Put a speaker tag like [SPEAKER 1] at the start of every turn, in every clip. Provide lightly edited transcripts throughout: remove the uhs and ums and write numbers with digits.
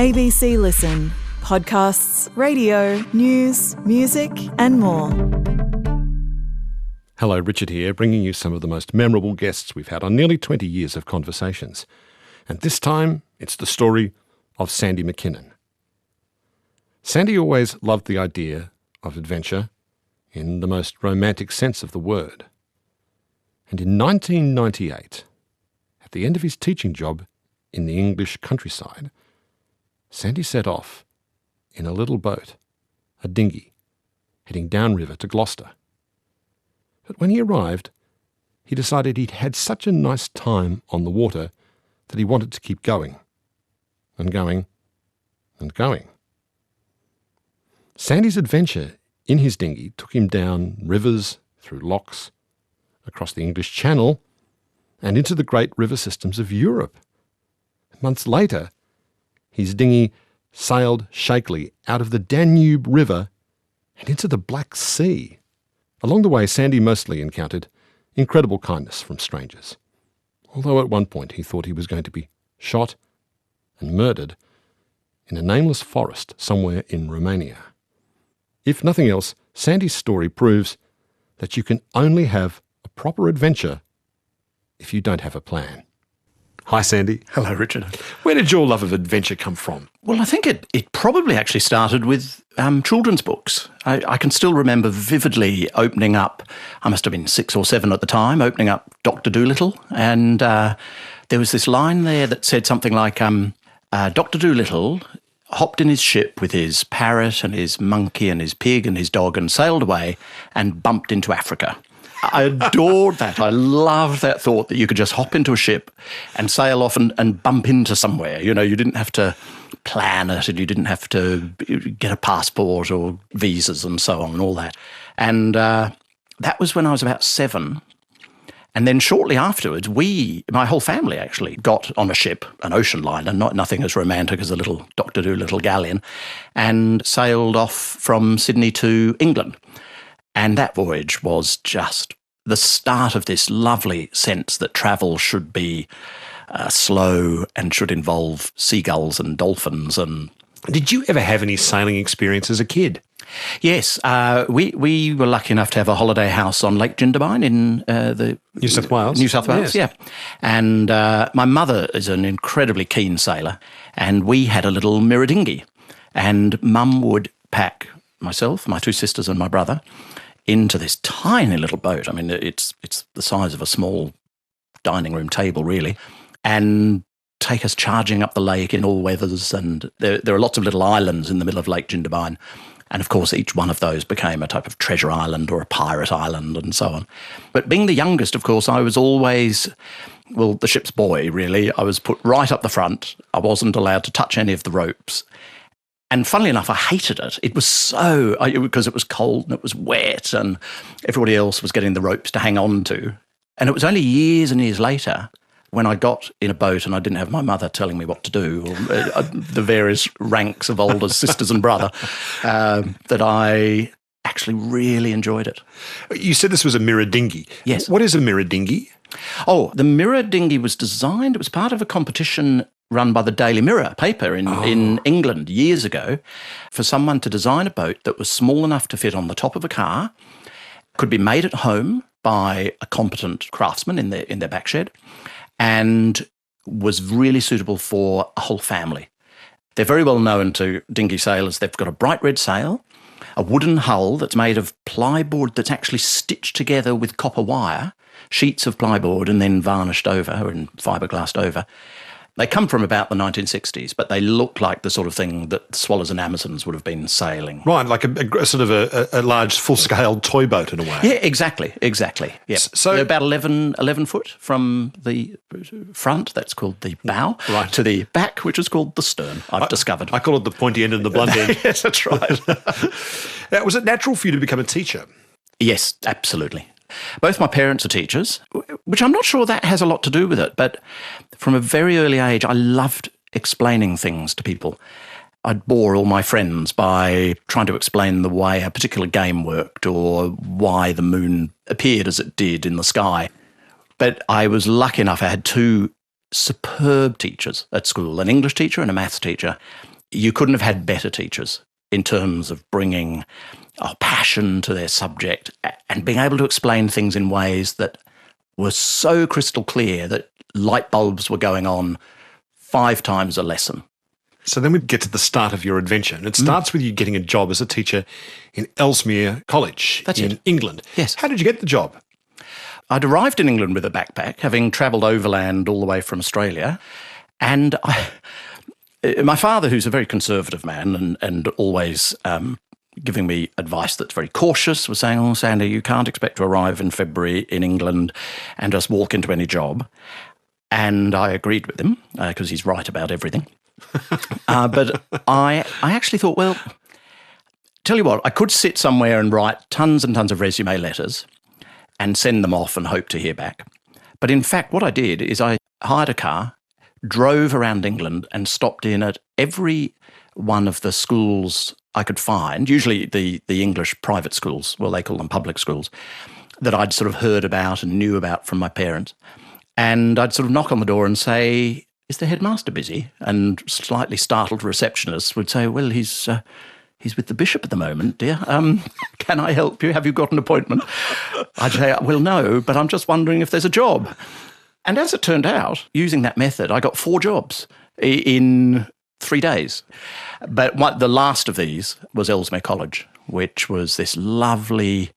[SPEAKER 1] ABC Listen. Podcasts, radio, news, music and more.
[SPEAKER 2] Hello, Richard here, bringing you some of the most memorable guests we've had on nearly 20 years of conversations. And this time, it's the story of Sandy Mackinnon. Sandy always loved the idea of adventure in the most romantic sense of the word. And in 1998, at the end of his teaching job in the English countryside, Sandy set off in a little boat, a dinghy, heading downriver to Gloucester. But when he arrived, he decided he'd had such a nice time on the water that he wanted to keep going, and going, and going. Sandy's adventure in his dinghy took him down rivers, through locks, across the English Channel, and into the great river systems of Europe. Months later, his dinghy sailed shakily out of the Danube River and into the Black Sea. Along the way, Sandy mostly encountered incredible kindness from strangers, although at one point he thought he was going to be shot and murdered in a nameless forest somewhere in Romania. If nothing else, Sandy's story proves that you can only have a proper adventure if you don't have a plan. Hi, Sandy.
[SPEAKER 3] Hello, Richard.
[SPEAKER 2] Where did your love of adventure come from?
[SPEAKER 3] Well, I think it probably actually started with children's books. I can still remember vividly opening up, I must have been 6 or 7 at the time, opening up Dr. Dolittle, and there was this line there that said something like, Dr. Dolittle hopped in his ship with his parrot and his monkey and his pig and his dog and sailed away and bumped into Africa. I adored that. I loved that thought that you could just hop into a ship and sail off and bump into somewhere. You know, you didn't have to plan it and you didn't have to get a passport or visas and so on and all that. And that was when I was about 7. And then shortly afterwards, my whole family actually, got on a ship, an ocean liner, nothing as romantic as a little Dr. Dolittle galleon, and sailed off from Sydney to England. And that voyage was just the start of this lovely sense that travel should be slow and should involve seagulls and dolphins. And
[SPEAKER 2] did you ever have any sailing experience as a kid?
[SPEAKER 3] Yes, we were lucky enough to have a holiday house on Lake Jindabyne in the
[SPEAKER 2] New South Wales.
[SPEAKER 3] New South Wales,
[SPEAKER 2] yes.
[SPEAKER 3] Yeah. And my mother is an incredibly keen sailor, and we had a little mirror dinghy, and Mum would pack myself, my 2 sisters, and my brother into this tiny little boat. I mean, it's the size of a small dining room table, really, and take us charging up the lake in all weathers. And there are lots of little islands in the middle of Lake Jindabyne. And of course, each one of those became a type of treasure island or a pirate island and so on. But being the youngest, of course, I was always, well, the ship's boy, really. I was put right up the front. I wasn't allowed to touch any of the ropes. And funnily enough, I hated it. It was because it was cold and it was wet and everybody else was getting the ropes to hang on to. And it was only years and years later when I got in a boat and I didn't have my mother telling me what to do, or the various ranks of older sisters and brother, that I actually really enjoyed it.
[SPEAKER 2] You said this was a mirror dinghy.
[SPEAKER 3] Yes.
[SPEAKER 2] What is a mirror dinghy?
[SPEAKER 3] Oh, the mirror dinghy was designed, it was part of a competition run by the Daily Mirror paper in England years ago, for someone to design a boat that was small enough to fit on the top of a car, could be made at home by a competent craftsman in their back shed, and was really suitable for a whole family. They're very well known to dinghy sailors. They've got a bright red sail, a wooden hull that's made of plyboard that's actually stitched together with copper wire, sheets of plyboard and then varnished over and fiberglassed over. They come from about the 1960s, but they look like the sort of thing that Swallows and Amazons would have been sailing.
[SPEAKER 2] Right, like a sort of a large full-scale toy boat in a way.
[SPEAKER 3] Yeah, exactly. Yeah.
[SPEAKER 2] So
[SPEAKER 3] they're about 11 foot from the front, that's called the bow,
[SPEAKER 2] right,
[SPEAKER 3] to the back, which is called the stern, I've discovered.
[SPEAKER 2] I call it the pointy end and the blunt end.
[SPEAKER 3] Yes, that's right.
[SPEAKER 2] Now, was it natural for you to become a teacher?
[SPEAKER 3] Yes, absolutely. Both my parents are teachers, which I'm not sure that has a lot to do with it, but from a very early age, I loved explaining things to people. I'd bore all my friends by trying to explain the way a particular game worked or why the moon appeared as it did in the sky. But I was lucky enough, I had 2 superb teachers at school, an English teacher and a maths teacher, you couldn't have had better teachers in terms of bringing a passion to their subject and being able to explain things in ways that were so crystal clear that light bulbs were going on 5 times a lesson.
[SPEAKER 2] So then we get to the start of your adventure, and it starts with you getting a job as a teacher in Ellesmere College in England.
[SPEAKER 3] Yes.
[SPEAKER 2] How did you get the job?
[SPEAKER 3] I'd arrived in England with a backpack, having travelled overland all the way from Australia, and my father, who's a very conservative man and always giving me advice that's very cautious, was saying, "Oh, Sandy, you can't expect to arrive in February in England and just walk into any job." And I agreed with him because he's right about everything. But I actually thought, well, tell you what, I could sit somewhere and write tons and tons of resume letters and send them off and hope to hear back. But in fact, what I did is I hired a car, drove around England and stopped in at every one of the schools I could find, usually the English private schools, well, they call them public schools, that I'd sort of heard about and knew about from my parents. And I'd sort of knock on the door and say, "Is the headmaster busy?" And slightly startled receptionists would say, "Well, he's with the bishop at the moment, dear. Can I help you? Have you got an appointment?" I'd say, "Well, no, but I'm just wondering if there's a job." And as it turned out, using that method, I got 4 jobs in 3 days. But the last of these was Ellesmere College, which was this lovely,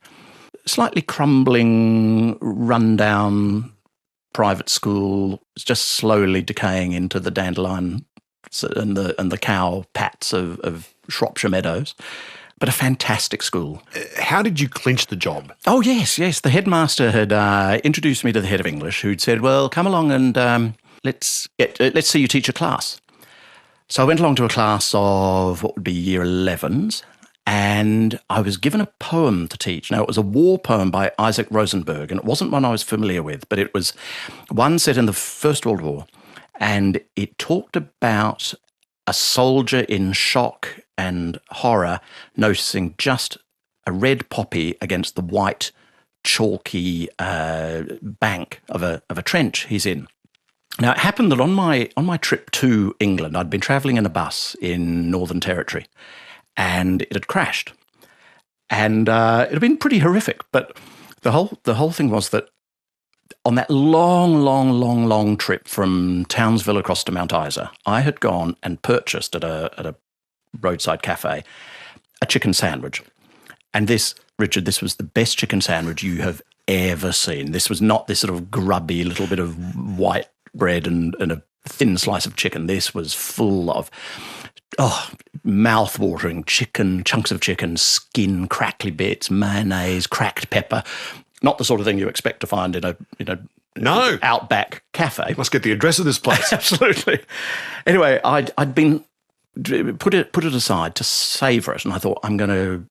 [SPEAKER 3] slightly crumbling, rundown private school. It's just slowly decaying into the dandelion and the cow pats of Shropshire meadows. But a fantastic school.
[SPEAKER 2] How did you clinch the job?
[SPEAKER 3] Oh, yes. The headmaster had introduced me to the head of English, who'd said, "Well, come along and let's see you teach a class." So I went along to a class of what would be year 11s, and I was given a poem to teach. Now, it was a war poem by Isaac Rosenberg, and it wasn't one I was familiar with, but it was one set in the First World War, and it talked about a soldier in shock and horror noticing just a red poppy against the white, chalky bank of a trench he's in. Now, it happened that on my trip to England, I'd been travelling in a bus in Northern Territory, and it had crashed. And it had been pretty horrific, but the whole thing was that on that long trip from Townsville across to Mount Isa, I had gone and purchased at a roadside cafe a chicken sandwich. And this, Richard, this was the best chicken sandwich you have ever seen. This was not this sort of grubby little bit of white bread and a thin slice of chicken. This was full of mouth-watering chicken, chunks of chicken, skin, crackly bits, mayonnaise, cracked pepper. Not the sort of thing you expect to find in a outback cafe.
[SPEAKER 2] You must get the address of this place.
[SPEAKER 3] Absolutely. Anyway, I'd been put it aside to savour it, and I thought, I'm going to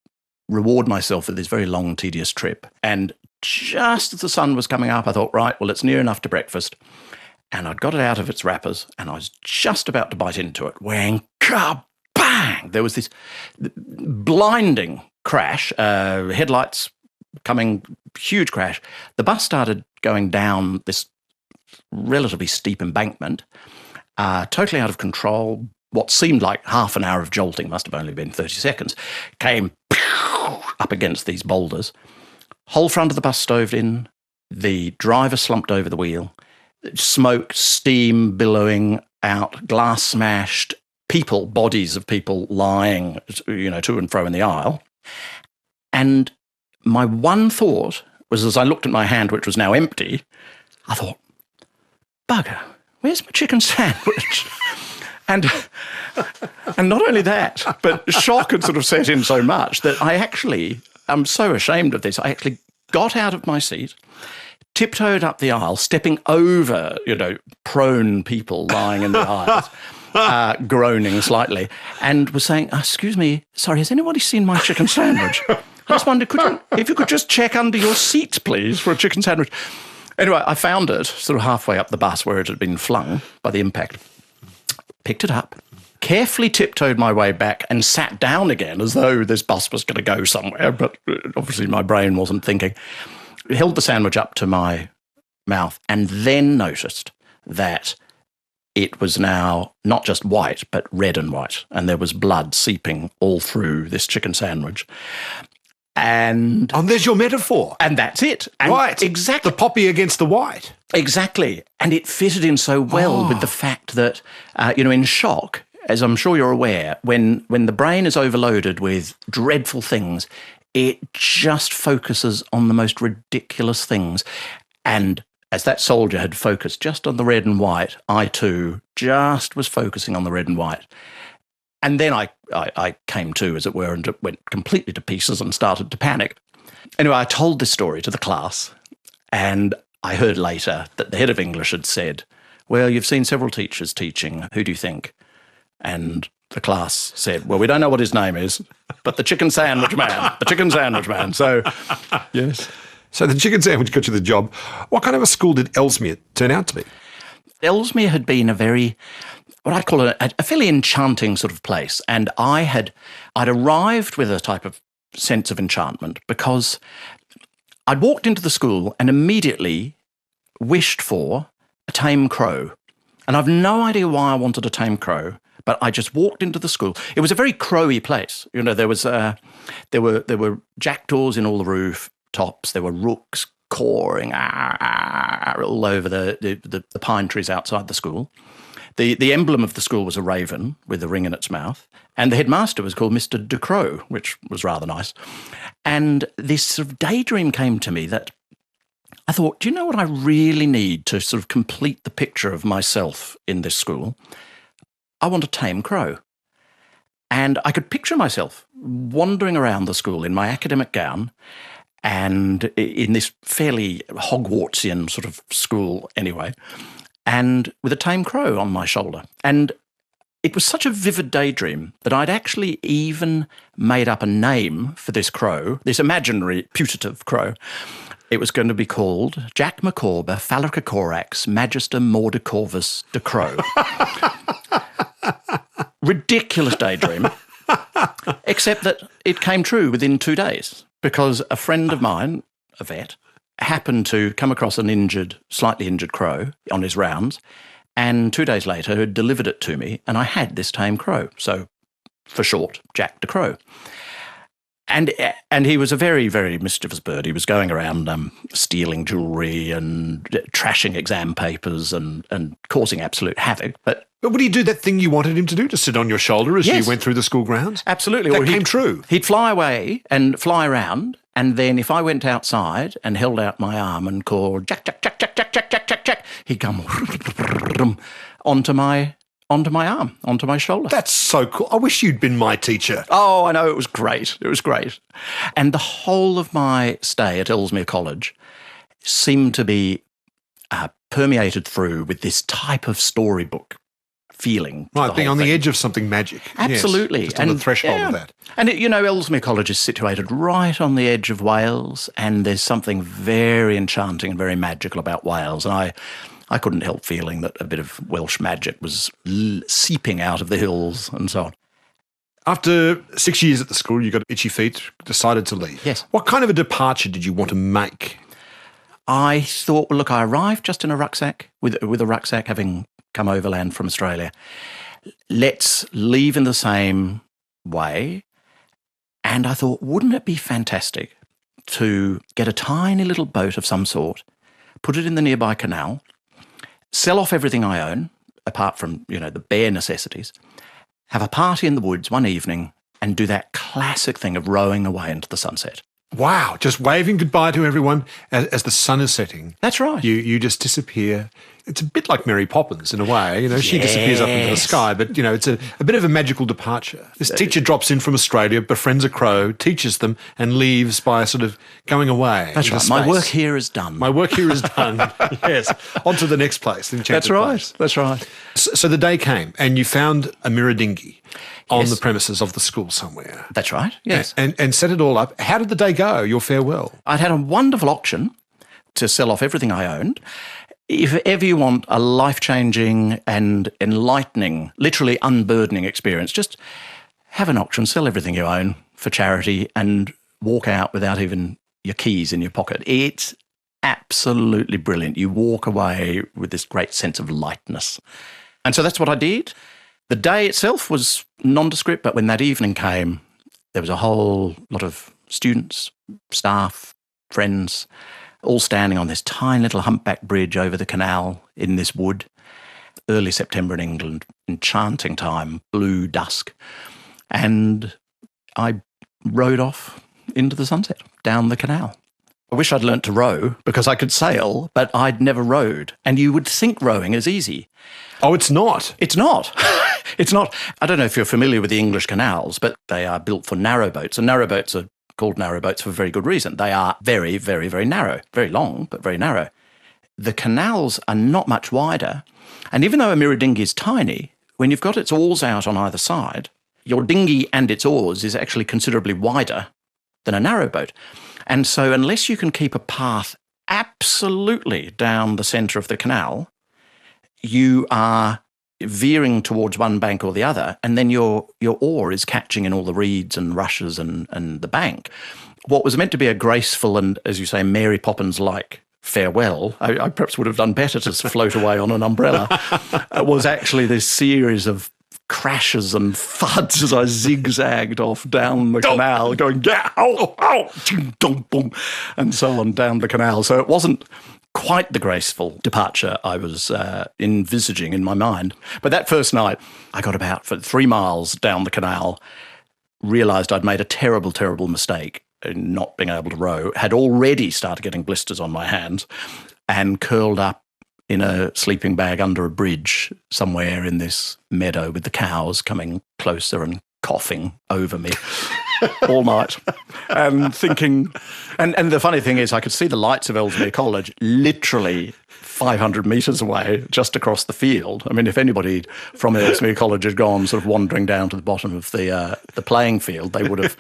[SPEAKER 3] reward myself for this very long, tedious trip. And just as the sun was coming up, I thought, right, well, it's near enough to breakfast. And I'd got it out of its wrappers, and I was just about to bite into it when, bang! There was this blinding crash, headlights coming, huge crash. The bus started going down this relatively steep embankment, totally out of control. What seemed like half an hour of jolting, must have only been 30 seconds, came up against these boulders. Whole front of the bus stoved in. The driver slumped over the wheel. Smoke, steam billowing out, glass smashed, bodies of people lying, to and fro in the aisle. And my one thought was, as I looked at my hand, which was now empty, I thought, bugger, where's my chicken sandwich? And not only that, but shock had sort of set in so much that I'm so ashamed of this, I actually got out of my seat, tiptoed up the aisle, stepping over, prone people lying in the aisles, groaning slightly, and was saying, "Excuse me, sorry, has anybody seen my chicken sandwich? I just wondered, if you could just check under your seat, please, for a chicken sandwich." Anyway, I found it sort of halfway up the bus where it had been flung by the impact, picked it up, carefully tiptoed my way back and sat down again as though this bus was going to go somewhere, but obviously my brain wasn't thinking. Held the sandwich up to my mouth and then noticed that it was now not just white, but red and white. And there was blood seeping all through this chicken sandwich. And
[SPEAKER 2] there's your metaphor.
[SPEAKER 3] And that's it. And
[SPEAKER 2] right.
[SPEAKER 3] Exactly.
[SPEAKER 2] The poppy against the white.
[SPEAKER 3] Exactly. And it fitted in so well with the fact that, in shock, as I'm sure you're aware, when the brain is overloaded with dreadful things, it just focuses on the most ridiculous things. And as that soldier had focused just on the red and white, I too just was focusing on the red and white. And then I came to, as it were, and went completely to pieces and started to panic. Anyway, I told this story to the class, and I heard later that the head of English had said, well, you've seen several teachers teaching. Who do you think? And the class said, well, we don't know what his name is, but the chicken sandwich man, the chicken sandwich man. So, yes.
[SPEAKER 2] So the chicken sandwich got you the job. What kind of a school did Ellesmere turn out to be?
[SPEAKER 3] Ellesmere had been what I'd call a fairly enchanting sort of place. And I'd arrived with a type of sense of enchantment because I'd walked into the school and immediately wished for a tame crow. And I've no idea why I wanted a tame crow, but I just walked into the school. It was a very crowy place. There were jackdaws in all the rooftops. There were rooks cawing all over the pine trees outside the school. The emblem of the school was a raven with a ring in its mouth, and the headmaster was called Mr. De Crow, which was rather nice. And this sort of daydream came to me that I thought, do you know what I really need to sort of complete the picture of myself in this school? I want a tame crow. And I could picture myself wandering around the school in my academic gown and in this fairly Hogwartsian sort of school anyway, and with a tame crow on my shoulder. And it was such a vivid daydream that I'd actually even made up a name for this crow, this imaginary putative crow. It was going to be called Jack Macawber Phallicocorax Magister Mordicorvus de Crow. Ridiculous daydream, except that it came true within 2 days because a friend of mine, a vet, happened to come across an slightly injured crow on his rounds, and 2 days later had delivered it to me, and I had this tame crow. So, for short, Jack de Crow. And he was a very, very mischievous bird. He was going around stealing jewellery and trashing exam papers and causing absolute havoc. But
[SPEAKER 2] would he do that thing you wanted him to do, to sit on your shoulder as you went through the school grounds?
[SPEAKER 3] Absolutely.
[SPEAKER 2] That came true.
[SPEAKER 3] He'd fly away and fly around, and then if I went outside and held out my arm and called Jack, Jack, Jack, Jack, Jack, Jack, Jack, Jack, Jack, he'd come onto my arm, onto my shoulder.
[SPEAKER 2] That's so cool. I wish you'd been my teacher.
[SPEAKER 3] Oh, I know. It was great. It was great. And the whole of my stay at Ellesmere College seemed to be permeated through with this type of storybook feeling.
[SPEAKER 2] Right, being on the edge of something magic.
[SPEAKER 3] Absolutely.
[SPEAKER 2] Yes, just on the threshold of that.
[SPEAKER 3] And, Ellesmere College is situated right on the edge of Wales, and there's something very enchanting and very magical about Wales. And I couldn't help feeling that a bit of Welsh magic was seeping out of the hills and so on.
[SPEAKER 2] After 6 years at the school, you got itchy feet, decided to leave.
[SPEAKER 3] Yes.
[SPEAKER 2] What kind of a departure did you want to make?
[SPEAKER 3] I thought, well, look, I arrived just in a rucksack, with a rucksack, having come overland from Australia. Let's leave in the same way. And I thought, wouldn't it be fantastic to get a tiny little boat of some sort, put it in the nearby canal, sell off everything I own, apart from, the bare necessities, have a party in the woods one evening and do that classic thing of rowing away into the sunset.
[SPEAKER 2] Wow, just waving goodbye to everyone as the sun is setting.
[SPEAKER 3] That's right.
[SPEAKER 2] You just disappear. It's a bit like Mary Poppins in a way. She disappears up into the sky, but, it's a bit of a magical departure. This teacher drops in from Australia, befriends a crow, teaches them, and leaves by sort of going away.
[SPEAKER 3] That's right. My work here is done.
[SPEAKER 2] My work here is done. Yes. On to the next place, the enchanted place.
[SPEAKER 3] That's right.
[SPEAKER 2] So the day came, and you found a mirror dinghy on the premises of the school somewhere.
[SPEAKER 3] That's right, yes.
[SPEAKER 2] And set it all up. How did the day go, your farewell?
[SPEAKER 3] I'd had a wonderful auction to sell off everything I owned. If ever you want a life-changing and enlightening, literally unburdening experience, just have an auction, sell everything you own for charity and walk out without even your keys in your pocket. It's absolutely brilliant. You walk away with this great sense of lightness. And so that's what I did. The day itself was nondescript, but when that evening came, there was a whole lot of students, staff, friends, all standing on this tiny little humpback bridge over the canal in this wood. Early September in England, enchanting time, blue dusk. And I rowed off into the sunset, down the canal. I wish I'd learnt to row because I could sail, but I'd never rowed. And you would think rowing is easy.
[SPEAKER 2] Oh, it's not?
[SPEAKER 3] It's not. It's not. I don't know if you're familiar with the English canals, but they are built for narrowboats. And narrowboats are called narrowboats for a very good reason. They are very, very, very narrow. Very long, but very narrow. The canals are not much wider. And even though a mirror dinghy is tiny, when you've got its oars out on either side, your dinghy and its oars is actually considerably wider than a narrowboat. And so unless you can keep a path absolutely down the centre of the canal, you are veering towards one bank or the other, and then your oar is catching in all the reeds and rushes and the bank. What was meant to be a graceful and, as you say, Mary Poppins-like farewell, I perhaps would have done better to float away on an umbrella, was actually this series of crashes and thuds as I zigzagged off down the canal, going, ow, ow, ching, dong, boom, and so on down the canal. So it wasn't quite the graceful departure I was envisaging in my mind. But that first night, I got about for 3 miles down the canal, realised I'd made a terrible, terrible mistake in not being able to row, had already started getting blisters on my hands, and curled up in a sleeping bag under a bridge somewhere in this meadow with the cows coming closer and coughing over me all night. And thinking, and the funny thing is I could see the lights of Ellesmere College literally 500 metres away, just across the field. I mean, if anybody from Ellesmere College had gone sort of wandering down to the bottom of the playing field, they would have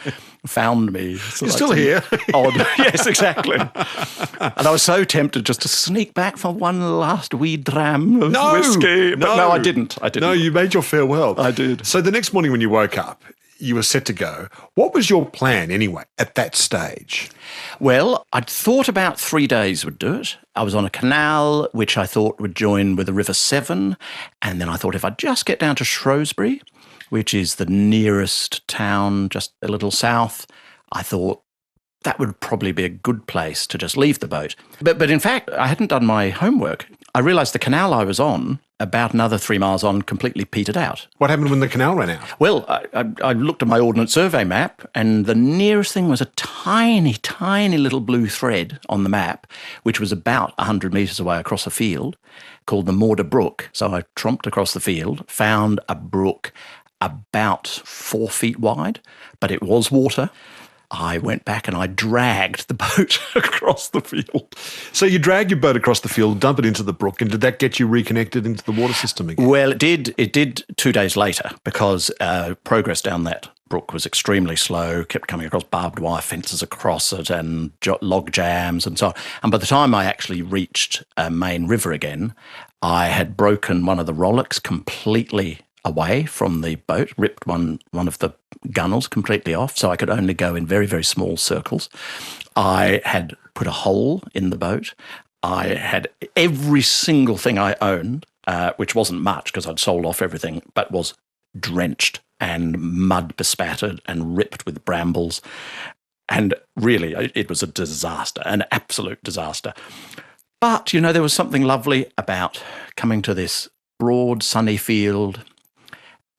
[SPEAKER 3] found me.
[SPEAKER 2] You're still here.
[SPEAKER 3] Odd. Yes, exactly. And I was so tempted just to sneak back for one last wee dram of whiskey. But no, I didn't.
[SPEAKER 2] No, you made your farewell.
[SPEAKER 3] I did.
[SPEAKER 2] So the next morning when you woke up, you were set to go. What was your plan anyway at that stage?
[SPEAKER 3] Well, I'd thought about 3 days would do it. I was on a canal which I thought would join with the River Severn, and then I thought if I'd just get down to Shrewsbury, which is the nearest town just a little south, I thought that would probably be a good place to just leave the boat. But in fact, I hadn't done my homework. I realised the canal I was on, about another 3 miles on, completely petered out.
[SPEAKER 2] What happened when the canal ran out?
[SPEAKER 3] Well, I looked at my Ordnance Survey map, and the nearest thing was a tiny, tiny little blue thread on the map, which was about 100 metres away across a field, called the Morda Brook. So I tromped across the field, found a brook about 4 feet wide, but it was water. I went back and I dragged the boat across the field.
[SPEAKER 2] So you drag your boat across the field, dump it into the brook, and did that get you reconnected into the water system again?
[SPEAKER 3] Well, it did. It did 2 days later because progress down that brook was extremely slow, kept coming across barbed wire fences across it and log jams and so on. And by the time I actually reached Main River again, I had broken one of the rowlocks completely away from the boat, ripped one of the gunnels completely off, so I could only go in very, very small circles. I had put a hole in the boat. I had every single thing I owned, which wasn't much because I'd sold off everything, but was drenched and mud bespattered and ripped with brambles. And really, it was a disaster, an absolute disaster. But, you know, there was something lovely about coming to this broad, sunny field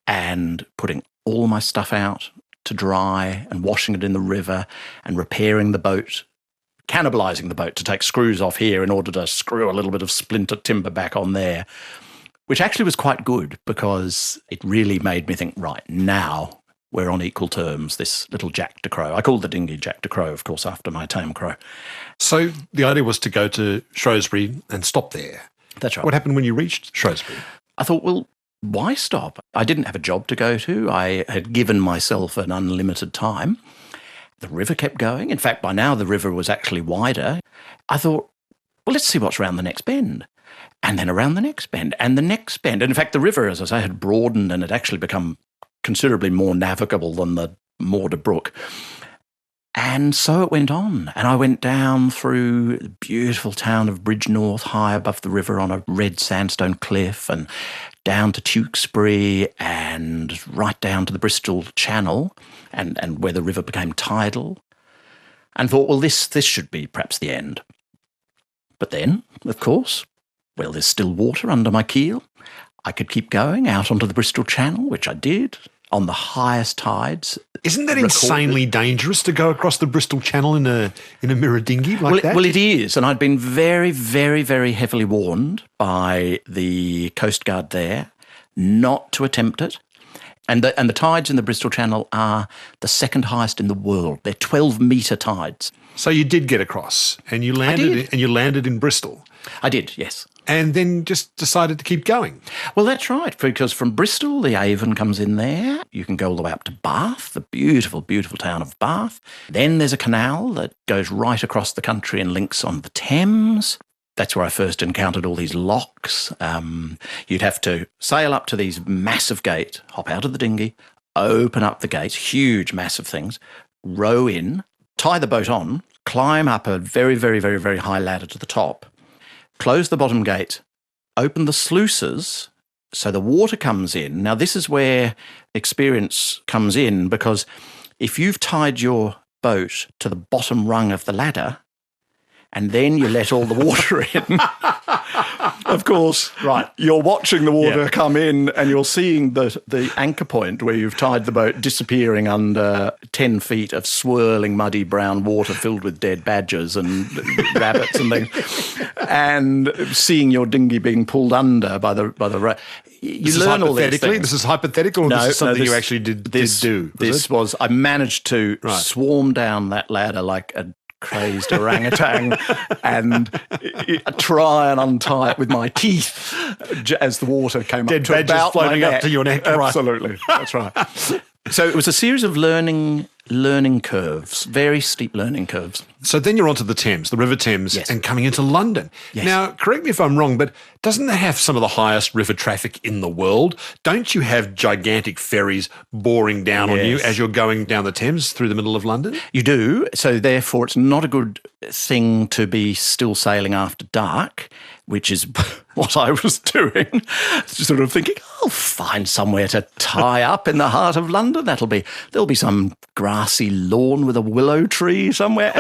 [SPEAKER 3] and putting all my stuff out to dry and washing it in the river and repairing the boat, cannibalising the boat to take screws off here in order to screw a little bit of splinter timber back on there, which actually was quite good because it really made me think, right, now we're on equal terms, this little Jack de Crow. I called the dinghy Jack de Crow, of course, after my tame crow.
[SPEAKER 2] So the idea was to go to Shrewsbury and stop there.
[SPEAKER 3] That's right.
[SPEAKER 2] What happened when you reached Shrewsbury?
[SPEAKER 3] I thought, well, why stop? I didn't have a job to go to. I had given myself an unlimited time. The river kept going. In fact, by now the river was actually wider. I thought, well, let's see what's around the next bend. And then around the next bend and the next bend. And in fact, the river, as I say, had broadened and had actually become considerably more navigable than the Morda Brook. And so it went on. And I went down through the beautiful town of Bridgenorth, high above the river on a red sandstone cliff, and down to Tewkesbury and right down to the Bristol Channel and where the river became tidal, and thought, well, this should be perhaps the end. But then, of course, well, there's still water under my keel. I could keep going out onto the Bristol Channel, which I did, on the highest tides.
[SPEAKER 2] Isn't that insanely dangerous to go across the Bristol Channel in a mirror dinghy like that?
[SPEAKER 3] Well, it is, and I'd been very, very, very heavily warned by the Coast Guard there not to attempt it. And the tides in the Bristol Channel are the second highest in the world. They're 12-metre tides.
[SPEAKER 2] So you did get across, and you landed in Bristol.
[SPEAKER 3] I did, yes.
[SPEAKER 2] And then just decided to keep going.
[SPEAKER 3] Well, that's right, because from Bristol, the Avon comes in there. You can go all the way up to Bath, the beautiful, beautiful town of Bath. Then there's a canal that goes right across the country and links on the Thames. That's where I first encountered all these locks. You'd have to sail up to these massive gates, hop out of the dinghy, open up the gates, huge, massive things, row in, tie the boat on, climb up a very, very, very, very high ladder to the top, close the bottom gate, open the sluices so the water comes in. Now, this is where experience comes in, because if you've tied your boat to the bottom rung of the ladder and then you let all the water in, of course, right, you're watching the water come in and you're seeing the anchor point where you've tied the boat disappearing under 10 feet of swirling, muddy brown water filled with dead badgers and rabbits and things, and seeing your dinghy being pulled under by the you learn all these things.
[SPEAKER 2] This is hypothetical, or this is something you actually did do?
[SPEAKER 3] I managed to swarm down that ladder like a crazed orangutan and try and untie it with my teeth as the water came up to about my neck.
[SPEAKER 2] Up to your neck.
[SPEAKER 3] Absolutely, that's right. So it was a series of learning curves, very steep learning curves.
[SPEAKER 2] So then you're onto the Thames, the River Thames, and coming into London. Yes. Now, correct me if I'm wrong, but doesn't that have some of the highest river traffic in the world? Don't you have gigantic ferries boring down on you as you're going down the Thames through the middle of London?
[SPEAKER 3] You do. So therefore, it's not a good thing to be still sailing after dark, which is what I was doing, sort of thinking, I'll find somewhere to tie up in the heart of London. There'll be some grassy lawn with a willow tree somewhere,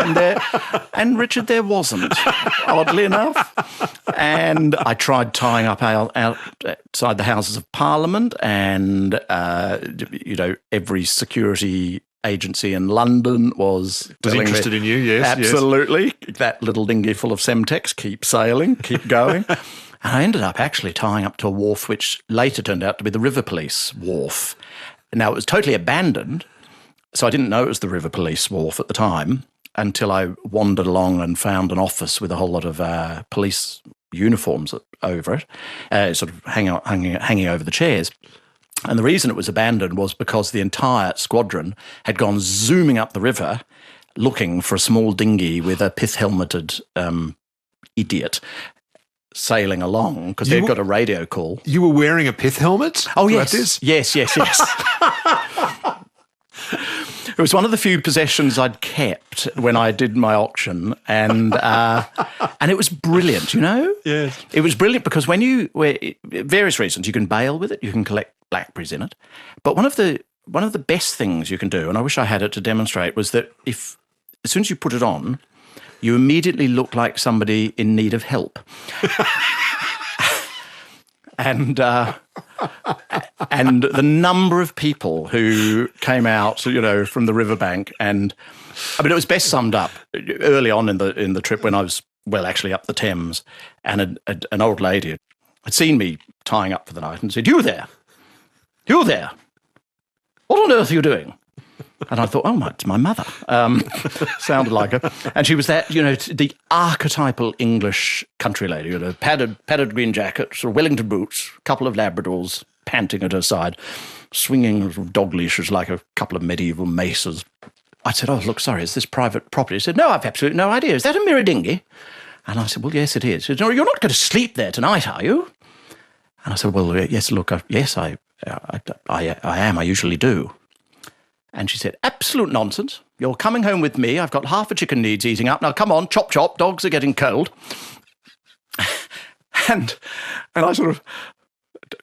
[SPEAKER 3] and Richard, there wasn't, oddly enough. And I tried tying up outside the Houses of Parliament, and every security agency in London was
[SPEAKER 2] interested in you, yes.
[SPEAKER 3] Absolutely. Yes. That little dinghy full of Semtex, keep sailing, keep going. And I ended up actually tying up to a wharf which later turned out to be the River Police wharf. Now, it was totally abandoned, so I didn't know it was the River Police wharf at the time until I wandered along and found an office with a whole lot of police uniforms over it, sort of hanging over the chairs. And the reason it was abandoned was because the entire squadron had gone zooming up the river looking for a small dinghy with a pith-helmeted idiot sailing along because they'd got a radio call.
[SPEAKER 2] You were wearing a pith helmet?
[SPEAKER 3] Oh, yes. Yes. It was one of the few possessions I'd kept when I did my auction, and it was brilliant, you know?
[SPEAKER 2] Yes.
[SPEAKER 3] It was brilliant because various reasons, you can bail with it, you can collect blackberries in it, but one of the best things you can do, and I wish I had it to demonstrate, was that as soon as you put it on, you immediately look like somebody in need of help. And the number of people who came out, from the riverbank, and I mean, it was best summed up early on in the trip when I was actually up the Thames, and an old lady had seen me tying up for the night and said, "You there? What on earth are you doing?" And I thought, it's my mother. Sounded like her. And she was the archetypal English country lady, padded green jacket, sort of Wellington boots, couple of Labradors panting at her side, swinging dog leashes like a couple of medieval maces. I said, "Oh, look, sorry, is this private property?" She said, "No, I've absolutely no idea. Is that a mirror dinghy?" And I said, "Well, yes, it is." She said, "No, you're not going to sleep there tonight, are you?" And I said, "Well, yes, look, yes, I am. I usually do." And she said, "Absolute nonsense. You're coming home with me. I've got half a chicken needs eating up. Now, come on, chop, chop. Dogs are getting cold." and I sort of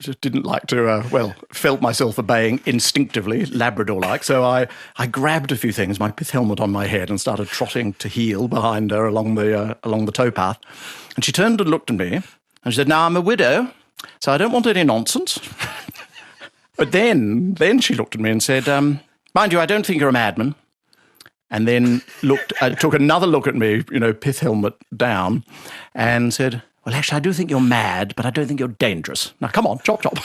[SPEAKER 3] just didn't like to, felt myself obeying instinctively, Labrador-like. So I grabbed a few things, my pith helmet on my head, and started trotting to heel behind her along the towpath. And she turned and looked at me, and she said, "Now, I'm a widow, so I don't want any nonsense." But then she looked at me and said, "Mind you, I don't think you're a madman." And then took another look at me, pith helmet down, and said, "Well, actually, I do think you're mad, but I don't think you're dangerous. Now, come on, chop, chop."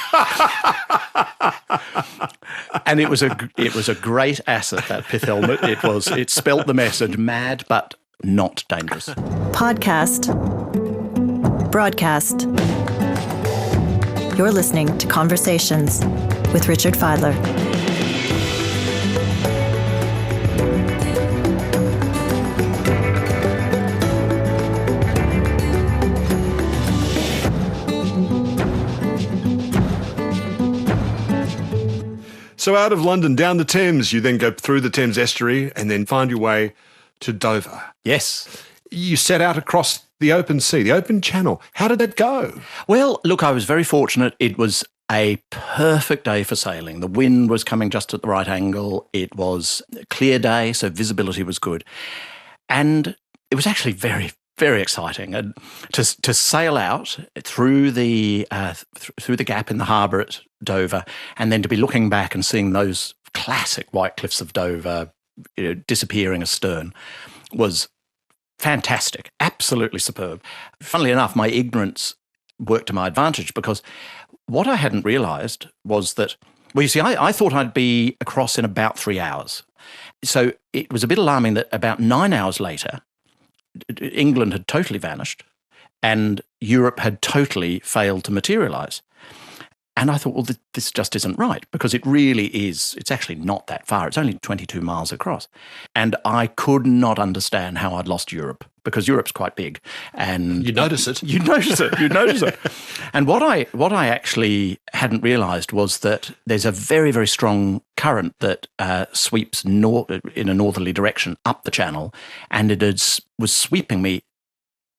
[SPEAKER 3] And it was a great asset, that pith helmet. It spelt the message: mad, but not dangerous.
[SPEAKER 1] Podcast. Broadcast. You're listening to Conversations with Richard Fidler.
[SPEAKER 2] So out of London, down the Thames, you then go through the Thames estuary and then find your way to Dover.
[SPEAKER 3] Yes.
[SPEAKER 2] You set out across the open sea, the open channel. How did that go?
[SPEAKER 3] Well, look, I was very fortunate. It was a perfect day for sailing. The wind was coming just at the right angle. It was a clear day, so visibility was good. And it was actually very, very exciting. And to sail out through the gap in the harbour at Dover, and then to be looking back and seeing those classic white cliffs of Dover disappearing astern was fantastic, absolutely superb. Funnily enough, my ignorance worked to my advantage, because what I hadn't realised was that, well, you see, I thought I'd be across in about 3 hours. So it was a bit alarming that about 9 hours later, England had totally vanished and Europe had totally failed to materialise. And I thought, well, this just isn't right, because it really is. It's actually not that far. It's only 22 miles across. And I could not understand how I'd lost Europe, because Europe's quite big. And
[SPEAKER 2] you notice it.
[SPEAKER 3] You notice it. And what I actually hadn't realised was that there's a very, very strong current that sweeps in a northerly direction up the channel, and was sweeping me,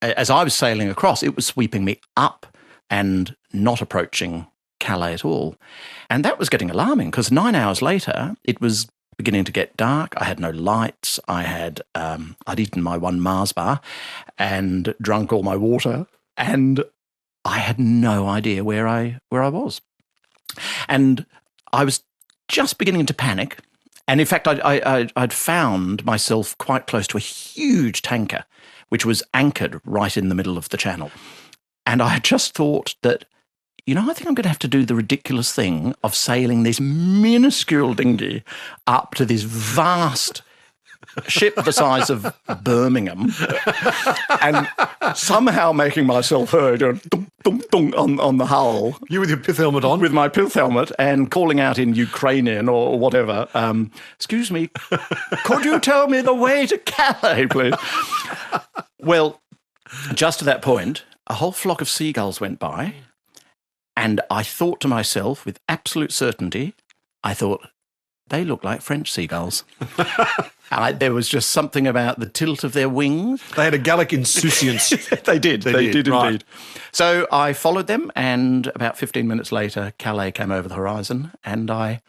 [SPEAKER 3] as I was sailing across, it was sweeping me up and not approaching Calais at all. And that was getting alarming, because 9 hours later, it was beginning to get dark. I had no lights. I'd eaten my one Mars bar and drunk all my water, and I had no idea where I was. And I was just beginning to panic. And in fact, I'd found myself quite close to a huge tanker, which was anchored right in the middle of the channel. And I had just thought that, I think I'm going to have to do the ridiculous thing of sailing this minuscule dinghy up to this vast ship the size of Birmingham, and somehow making myself heard dunk, dunk, dunk on the hull.
[SPEAKER 2] You with your pith helmet on?
[SPEAKER 3] With my pith helmet, and calling out in Ukrainian or whatever, "Excuse me, could you tell me the way to Calais, please?" Well, just to that point, a whole flock of seagulls went by. And I thought to myself, with absolute certainty, they look like French seagulls. There was just something about the tilt of their wings.
[SPEAKER 2] They had a Gallic insouciance.
[SPEAKER 3] They did indeed.
[SPEAKER 2] Right.
[SPEAKER 3] So I followed them, and about 15 minutes later, Calais came over the horizon, and I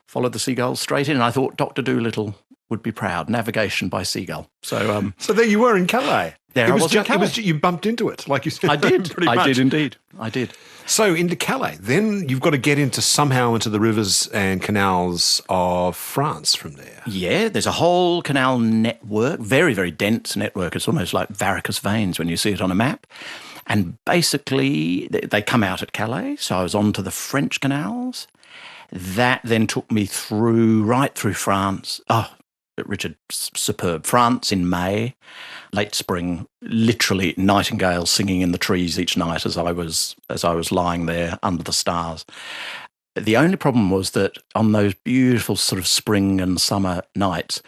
[SPEAKER 3] followed the seagulls straight in. And I thought Dr. Dolittle would be proud. Navigation by seagull. So
[SPEAKER 2] there you were in Calais.
[SPEAKER 3] There I was in Calais.
[SPEAKER 2] You bumped into it, like you said.
[SPEAKER 3] I did.
[SPEAKER 2] Pretty much.
[SPEAKER 3] I did indeed. I did.
[SPEAKER 2] So into Calais, then you've got to get somehow into the rivers and canals of France from there.
[SPEAKER 3] Yeah, there's a whole canal network, very, very dense network. It's almost like varicose veins when you see it on a map. And basically, they come out at Calais. So I was on to the French canals. That then took me right through France. Oh, Richard, superb. France in May, late spring, literally nightingales singing in the trees each night as I was lying there under the stars. The only problem was that on those beautiful sort of spring and summer nights,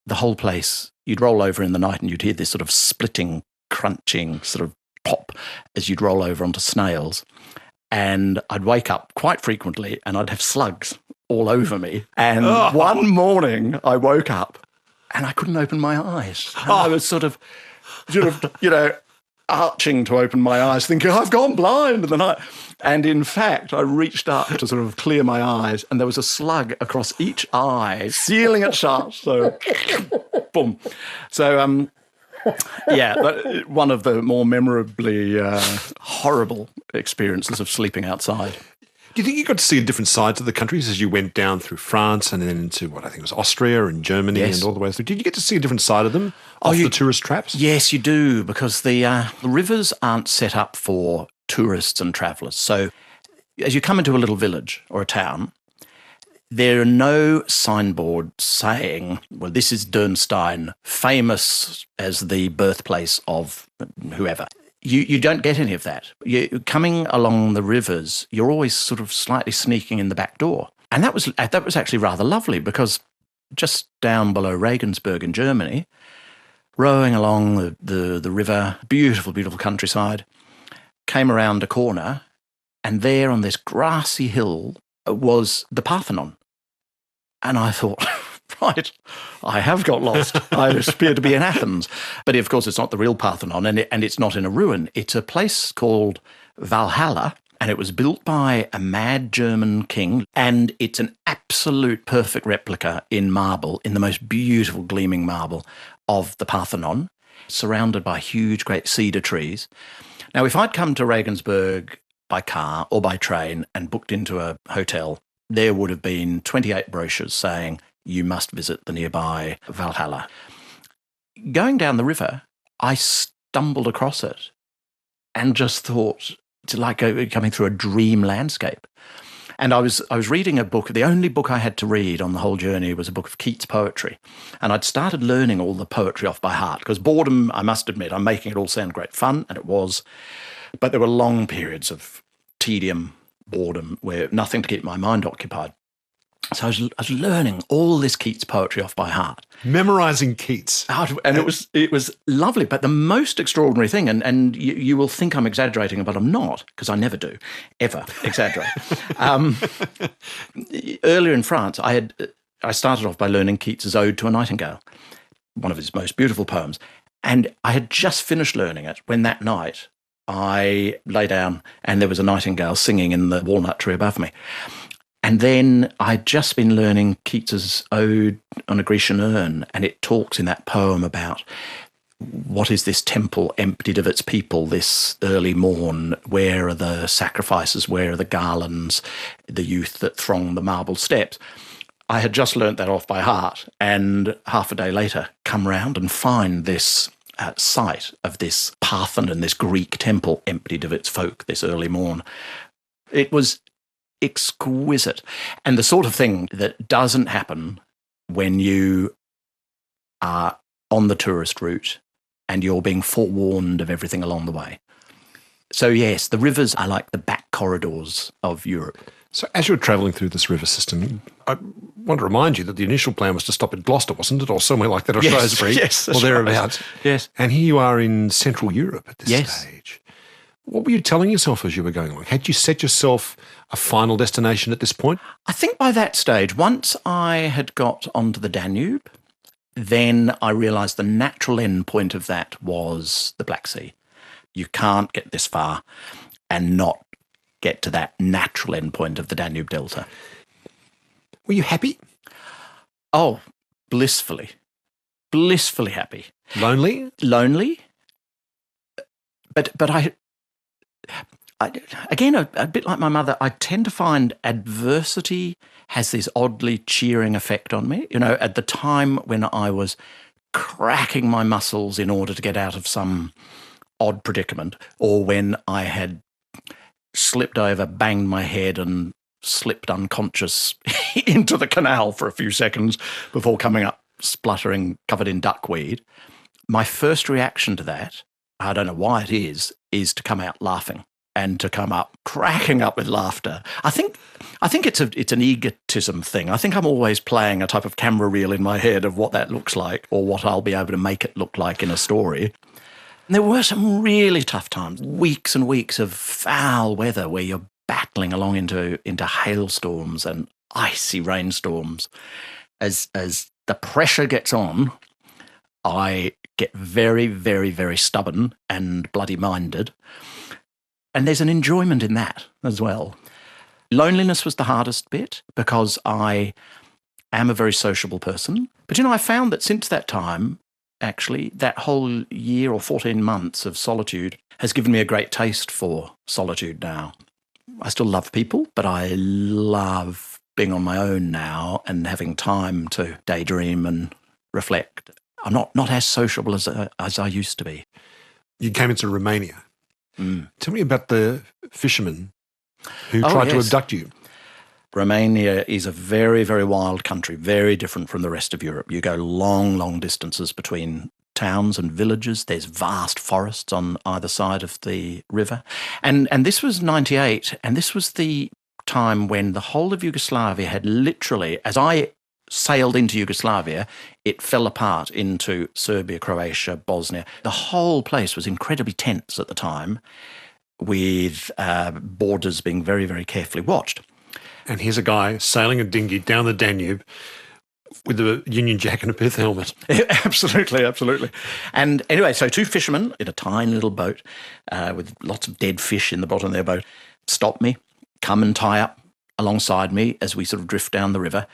[SPEAKER 3] the whole place, you'd roll over in the night and you'd hear this sort of splitting, crunching sort of pop as you'd roll over onto snails. And I'd wake up quite frequently and I'd have slugs all over me. And one morning I woke up and I couldn't open my eyes. And I was sort of, arching to open my eyes, thinking, I've gone blind. And in fact, I reached up to sort of clear my eyes, and there was a slug across each eye, sealing it shut. So, boom. So, one of the more memorably horrible experiences of sleeping outside.
[SPEAKER 2] Do you think you got to see different sides of the countries as you went down through France and then into what I think was Austria and Germany and all the way through? Did you get to see a different side of them off the tourist traps?
[SPEAKER 3] Yes, you do, because the rivers aren't set up for tourists and travellers. So as you come into a little village or a town, there are no signboards saying, well, this is Dürnstein, famous as the birthplace of whoever. You don't get any of that. You coming along the rivers, you're always sort of slightly sneaking in the back door. And that was actually rather lovely, because just down below Regensburg in Germany, rowing along the river, beautiful, beautiful countryside, came around a corner, and there on this grassy hill was the Parthenon. And I thought, right, I have got lost. I appear to be in Athens. But of course, it's not the real Parthenon, and it's not in a ruin. It's a place called Valhalla, and it was built by a mad German king, and it's an absolute perfect replica in marble, in the most beautiful gleaming marble of the Parthenon, surrounded by huge, great cedar trees. Now, if I'd come to Regensburg by car or by train and booked into a hotel, there would have been 28 brochures saying, you must visit the nearby Valhalla. Going down the river, I stumbled across it and just thought, it's like coming through a dream landscape. And I was reading a book. The only book I had to read on the whole journey was a book of Keats' poetry. And I'd started learning all the poetry off by heart, because boredom, I must admit, I'm making it all sound great fun, and it was. But there were long periods of tedium, boredom, where nothing to keep my mind occupied. So I was learning all this Keats poetry off by heart.
[SPEAKER 2] Memorising Keats.
[SPEAKER 3] And it was lovely. But the most extraordinary thing, and you will think I'm exaggerating, but I'm not, because I never do, ever exaggerate. Earlier in France, I started off by learning Keats's Ode to a Nightingale, one of his most beautiful poems. And I had just finished learning it when that night I lay down and there was a nightingale singing in the walnut tree above me. And then I'd just been learning Keats's Ode on a Grecian Urn, and it talks in that poem about what is this temple emptied of its people this early morn? Where are the sacrifices? Where are the garlands? The youth that throng the marble steps. I had just learnt that off by heart, and half a day later come round and find this site of this Parthenon, this Greek temple emptied of its folk this early morn. It was exquisite, and the sort of thing that doesn't happen when you are on the tourist route and you're being forewarned of everything along the way. So yes, the rivers are like the back corridors of Europe.
[SPEAKER 2] So as you're travelling through this river system, I want to remind you that the initial plan was to stop at Gloucester, wasn't it? Or somewhere like that, or Shrewsbury,
[SPEAKER 3] yes,
[SPEAKER 2] or thereabouts.
[SPEAKER 3] Yes.
[SPEAKER 2] And here you are in Central Europe at this stage. What were you telling yourself as you were going along? Had you set yourself a final destination at this point?
[SPEAKER 3] I think by that stage, once I had got onto the Danube, then I realised the natural end point of that was the Black Sea. You can't get this far and not get to that natural end point of the Danube Delta.
[SPEAKER 2] Were you happy?
[SPEAKER 3] Oh, blissfully happy.
[SPEAKER 2] Lonely?
[SPEAKER 3] Lonely. But I again, a bit like my mother, I tend to find adversity has this oddly cheering effect on me. You know, at the time when I was cracking my muscles in order to get out of some odd predicament, or when I had slipped over, banged my head and slipped unconscious into the canal for a few seconds before coming up spluttering, covered in duckweed, my first reaction to that, I don't know why it is to come out laughing and to come up cracking up with laughter. I think it's an egotism thing. I think I'm always playing a type of camera reel in my head of what that looks like or what I'll be able to make it look like in a story. And there were some really tough times, weeks and weeks of foul weather where you're battling along into hailstorms and icy rainstorms. As the pressure gets on, I get very, very, very stubborn and bloody-minded. And there's an enjoyment in that as well. Loneliness was the hardest bit because I am a very sociable person. But, I found that since that time, actually, that whole year or 14 months of solitude has given me a great taste for solitude now. I still love people, but I love being on my own now and having time to daydream and reflect. I'm not as sociable as I used to be.
[SPEAKER 2] You came into Romania. Tell me about the fishermen who tried to abduct you.
[SPEAKER 3] Romania is a very, very wild country, very different from the rest of Europe. You go long, long distances between towns and villages. There's vast forests on either side of the river. And this was 98, and this was the time when the whole of Yugoslavia had literally, as I sailed into Yugoslavia, it fell apart into Serbia, Croatia, Bosnia. The whole place was incredibly tense at the time, with borders being very, very carefully watched.
[SPEAKER 2] And here's a guy sailing a dinghy down the Danube with a Union Jack and a pith helmet.
[SPEAKER 3] Absolutely, absolutely. And anyway, so two fishermen in a tiny little boat with lots of dead fish in the bottom of their boat stop me, come and tie up alongside me as we sort of drift down the river,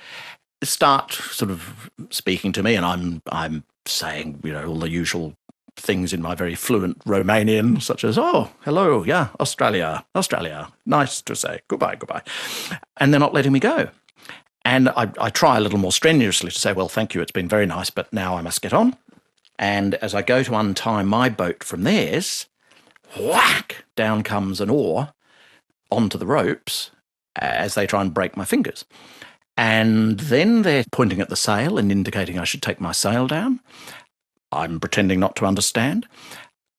[SPEAKER 3] start sort of speaking to me, and I'm saying, all the usual things in my very fluent Romanian, such as, oh, hello, yeah, Australia, nice to say, goodbye. And they're not letting me go. And I try a little more strenuously to say, well, thank you, it's been very nice, but now I must get on. And as I go to untie my boat from theirs, whack, down comes an oar onto the ropes as they try and break my fingers. And then they're pointing at the sail and indicating I should take my sail down. I'm pretending not to understand.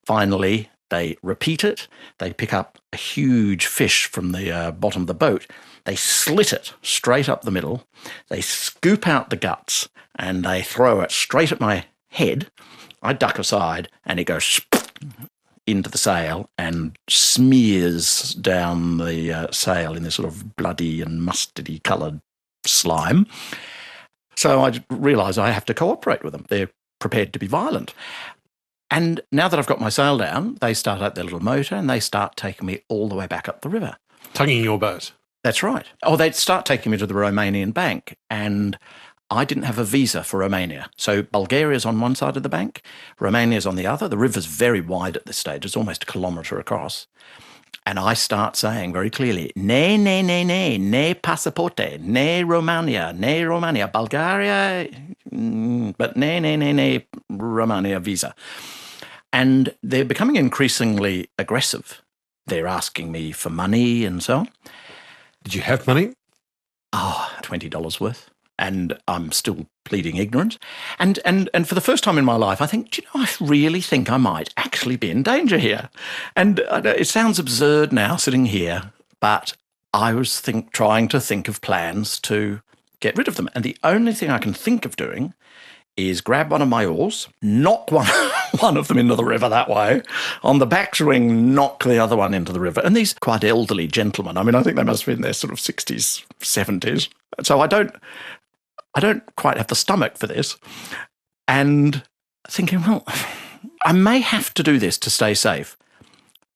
[SPEAKER 3] Finally, they repeat it. They pick up a huge fish from the bottom of the boat. They slit it straight up the middle. They scoop out the guts and they throw it straight at my head. I duck aside and it goes into the sail and smears down the sail in this sort of bloody and mustardy coloured slime. So I realise I have to cooperate with them. They're prepared to be violent. And now that I've got my sail down, they start out their little motor and they start taking me all the way back up the river.
[SPEAKER 2] Tugging your boat?
[SPEAKER 3] That's right. Oh, they'd start taking me to the Romanian bank, and I didn't have a visa for Romania. So Bulgaria's on one side of the bank, Romania's on the other. The river's very wide at this stage. It's almost a kilometre across. And I start saying very clearly, ne passaporte, ne Romania, Bulgaria, but ne Romania visa. And they're becoming increasingly aggressive. They're asking me for money and so on.
[SPEAKER 2] Did you have money?
[SPEAKER 3] Oh, $20 worth. And I'm still pleading ignorance. And for the first time in my life, I think, I really think I might actually be in danger here. And it sounds absurd now sitting here, but I was trying to think of plans to get rid of them. And the only thing I can think of doing is grab one of my oars, knock one of them into the river that way, on the back swing, knock the other one into the river. And these quite elderly gentlemen, I think they must have been in their sort of 60s, 70s. So I don't quite have the stomach for this. And thinking, well, I may have to do this to stay safe.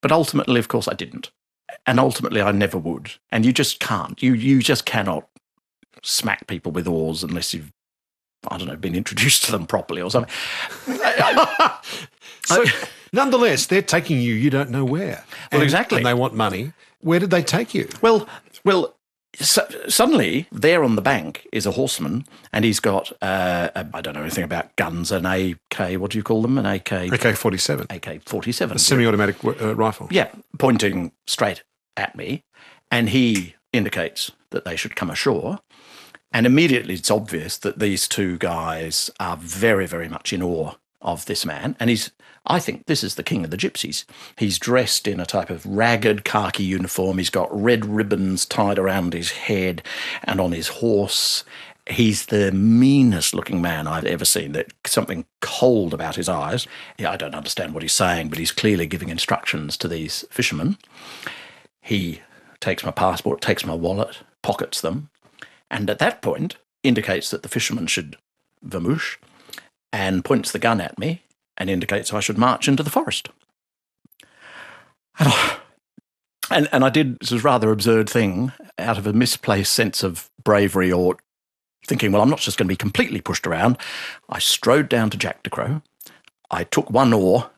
[SPEAKER 3] But ultimately, of course, I didn't. And ultimately, I never would. And you just can't. You just cannot smack people with oars unless you've, been introduced to them properly or something.
[SPEAKER 2] So, nonetheless, they're taking you don't know where.
[SPEAKER 3] Well, exactly.
[SPEAKER 2] And they want money. Where did they take you?
[SPEAKER 3] Well, so suddenly, there on the bank is a horseman, and he's got, I don't know anything about guns, an AK, what do you call them? An AK?
[SPEAKER 2] AK-47.
[SPEAKER 3] AK-47.
[SPEAKER 2] A semi-automatic rifle.
[SPEAKER 3] Yeah, pointing straight at me, and he indicates that they should come ashore. And immediately it's obvious that these two guys are very, very much in awe of this man. And I think this is the king of the gypsies. He's dressed in a type of ragged khaki uniform. He's got red ribbons tied around his head and on his horse. He's the meanest looking man I've ever seen. There's something cold about his eyes. Yeah, I don't understand what he's saying, but he's clearly giving instructions to these fishermen. He takes my passport, takes my wallet, pockets them, and at that point indicates that the fisherman should vamoosh and points the gun at me and indicates I should march into the forest. And I did this rather absurd thing out of a misplaced sense of bravery, or thinking, well, I'm not just going to be completely pushed around. I strode down to Jack de Crow. I took one oar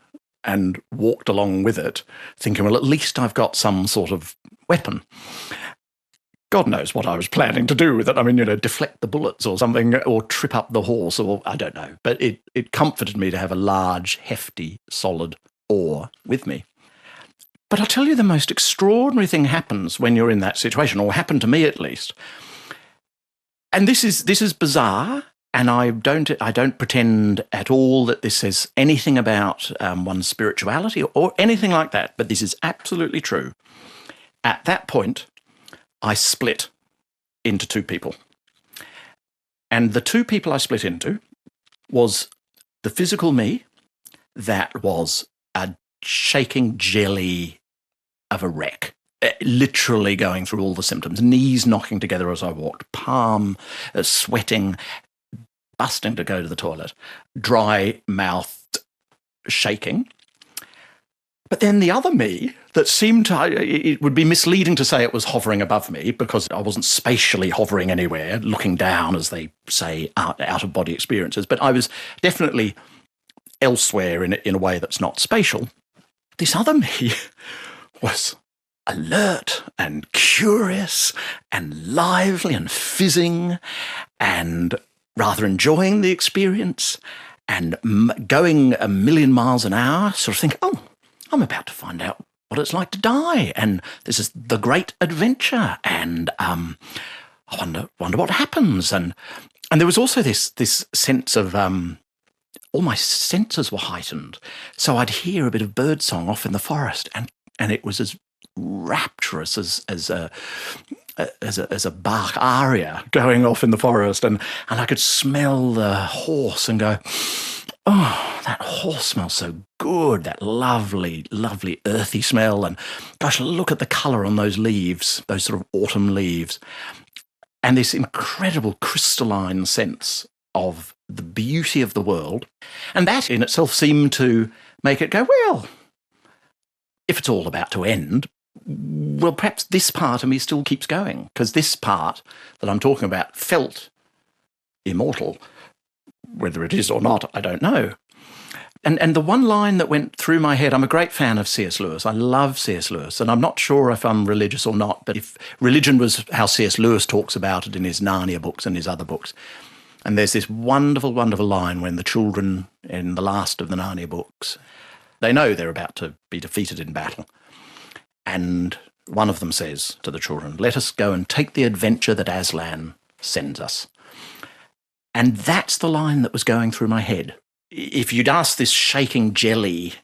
[SPEAKER 3] and walked along with it, thinking, well, at least I've got some sort of weapon. God knows what I was planning to do with it. I mean, deflect the bullets or something, or trip up the horse, or I don't know. But it comforted me to have a large, hefty, solid oar with me. But I'll tell you, the most extraordinary thing happens when you're in that situation, or happened to me at least. And this is bizarre, and I don't pretend at all that this says anything about one's spirituality or anything like that, but this is absolutely true. At that point, I split into two people. And the two people I split into was the physical me that was a shaking jelly of a wreck, literally going through all the symptoms, knees knocking together as I walked, palm sweating, busting to go to the toilet, dry mouthed, shaking. But then the other me that seemed to, it would be misleading to say it was hovering above me, because I wasn't spatially hovering anywhere, looking down, as they say, out of body experiences, but I was definitely elsewhere in a way that's not spatial. This other me was alert and curious and lively and fizzing and rather enjoying the experience and going a million miles an hour, sort of think, oh, I'm about to find out what it's like to die, and this is the great adventure, and I wonder what happens. And there was also this sense of all my senses were heightened. So I'd hear a bit of birdsong off in the forest, and it was as rapturous as a Bach aria going off in the forest, and I could smell the horse and go, oh, that horse smells so good, that lovely, lovely earthy smell. And gosh, look at the colour on those leaves, those sort of autumn leaves. And this incredible crystalline sense of the beauty of the world. And that in itself seemed to make it go, well, if it's all about to end, well, perhaps this part of me still keeps going, because this part that I'm talking about felt immortal. Whether it is or not, I don't know. And the one line that went through my head, I'm a great fan of C.S. Lewis. I love C.S. Lewis, and I'm not sure if I'm religious or not, but if religion was how C.S. Lewis talks about it in his Narnia books and his other books. And there's this wonderful, wonderful line when the children in the last of the Narnia books, they know they're about to be defeated in battle. And one of them says to the children, let us go and take the adventure that Aslan sends us. And that's the line that was going through my head. If you'd asked this shaking jelly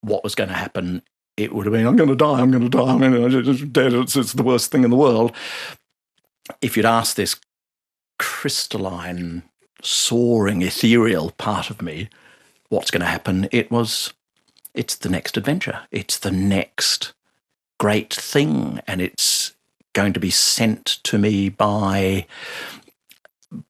[SPEAKER 3] what was going to happen, it would have been, I'm going to die, I'm going to die, I'm dead, it's the worst thing in the world. If you'd asked this crystalline, soaring, ethereal part of me what's going to happen, it's the next adventure. It's the next great thing, and it's going to be sent to me by